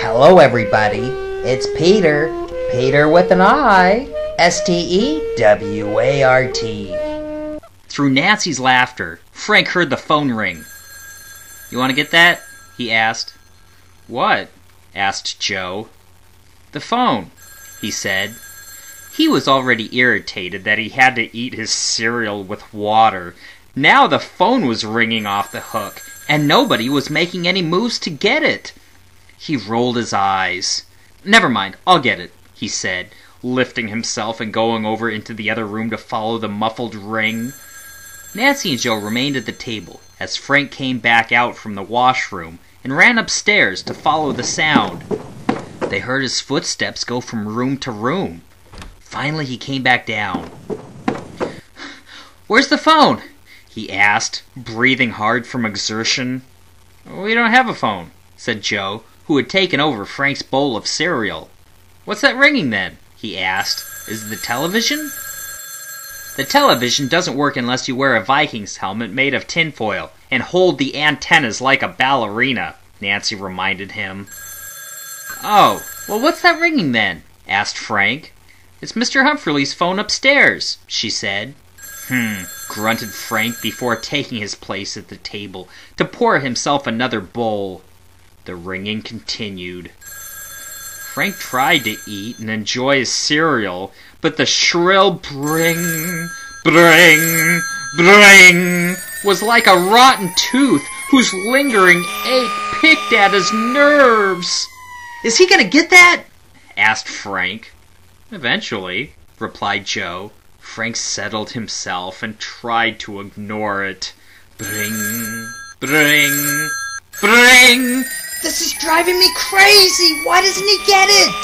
Hello everybody, it's Peter. Peter with an I. S-T-E-W-A-R-T. Through Nancy's laughter, Frank heard the phone ring. "You want to get that?" he asked. "What?" asked Joe. "The phone," he said. He was already irritated that he had to eat his cereal with water. Now the phone was ringing off the hook, and nobody was making any moves to get it. He rolled his eyes. "Never mind, I'll get it," he said, lifting himself and going over into the other room to follow the muffled ring. Nancy and Joe remained at the table as Frank came back out from the washroom and ran upstairs to follow the sound. They heard his footsteps go from room to room. Finally he came back down. "Where's the phone?" he asked, breathing hard from exertion. "We don't have a phone," said Joe, who had taken over Frank's bowl of cereal. "What's that ringing then?" he asked. "Is it the television?" "The television doesn't work unless you wear a Vikings helmet made of tinfoil and hold the antennas like a ballerina," Nancy reminded him. "Oh, well what's that ringing then?" asked Frank. "It's Mr. Humphrey's phone upstairs," she said. Grunted Frank before taking his place at the table to pour himself another bowl. The ringing continued. Frank tried to eat and enjoy his cereal, but the shrill bring, bring, bring was like a rotten tooth whose lingering ache picked at his nerves. "Is he gonna get that?" asked Frank. "Eventually," replied Joe. Frank settled himself and tried to ignore it. Bring, bring, bring! This is driving me crazy! Why doesn't he get it?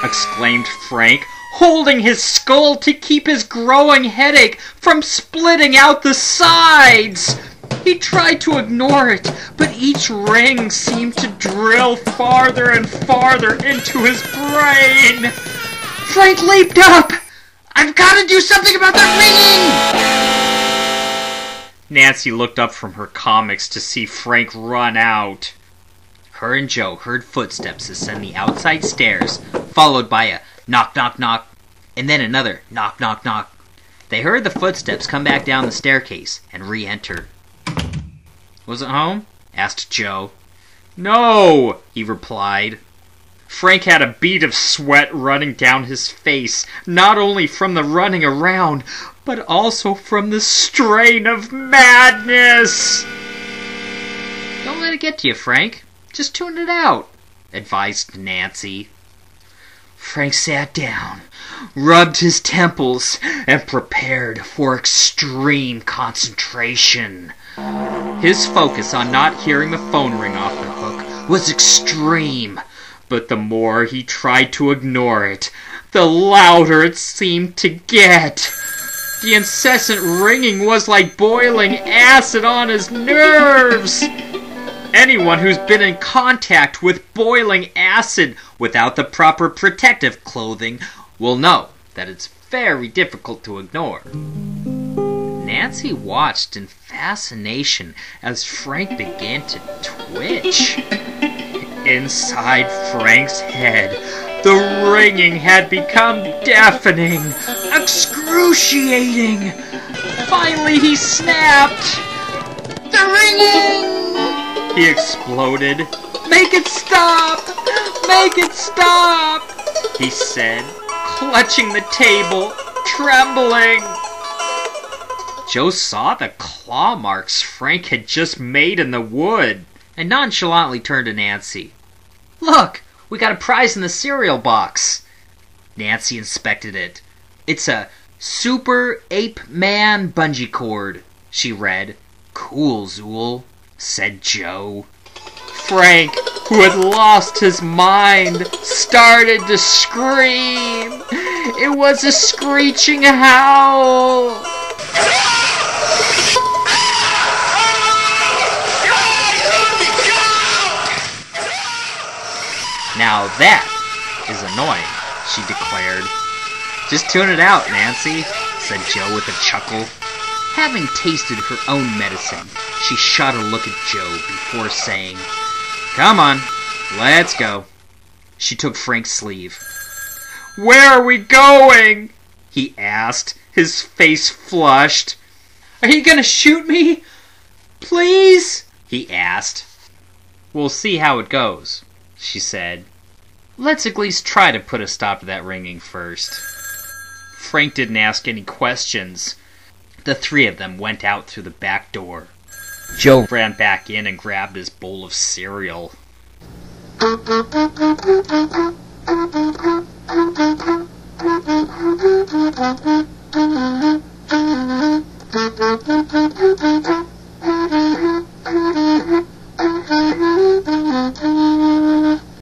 Exclaimed Frank, holding his skull to keep his growing headache from splitting out the sides. He tried to ignore it, but each ring seemed to drill farther and farther into his brain. Frank leaped up. "I've got to do something about that ringing!" Nancy looked up from her comics to see Frank run out. Her and Joe heard footsteps ascend the outside stairs, followed by a knock, knock, knock, and then another knock, knock, knock. They heard the footsteps come back down the staircase and re-enter. "Was it home?" asked Joe. "No," he replied. Frank had a bead of sweat running down his face, not only from the running around, but also from the strain of madness. "Don't let it get to you, Frank. Just tune it out," advised Nancy. Frank sat down, rubbed his temples, and prepared for extreme concentration. His focus on not hearing the phone ring off the hook was extreme, but the more he tried to ignore it, the louder it seemed to get. The incessant ringing was like boiling acid on his nerves. Anyone who's been in contact with boiling acid without the proper protective clothing will know that it's very difficult to ignore. Nancy watched in fascination as Frank began to twitch. Inside Frank's head, the ringing had become deafening, excruciating. Finally he snapped. "The ringing!" he exploded. "Make it stop! Make it stop!" he said, clutching the table, trembling. Joe saw the claw marks Frank had just made in the wood and nonchalantly turned to Nancy. "Look, we got a prize in the cereal box." Nancy inspected it. "It's a Super Ape Man bungee cord," she read. "Cool, Zool," said Joe. Frank, who had lost his mind, started to scream. It was a screeching howl. "Now that is annoying," she declared. "Just tune it out, Nancy," said Joe with a chuckle. Having tasted her own medicine, she shot a look at Joe before saying, "Come on, let's go." She took Frank's sleeve. "Where are we going?" he asked, his face flushed. "Are you gonna shoot me? Please?" he asked. "We'll see how it goes," she said. "Let's at least try to put a stop to that ringing first." Frank didn't ask any questions. The three of them went out through the back door. Joe Ran back in and grabbed his bowl of cereal.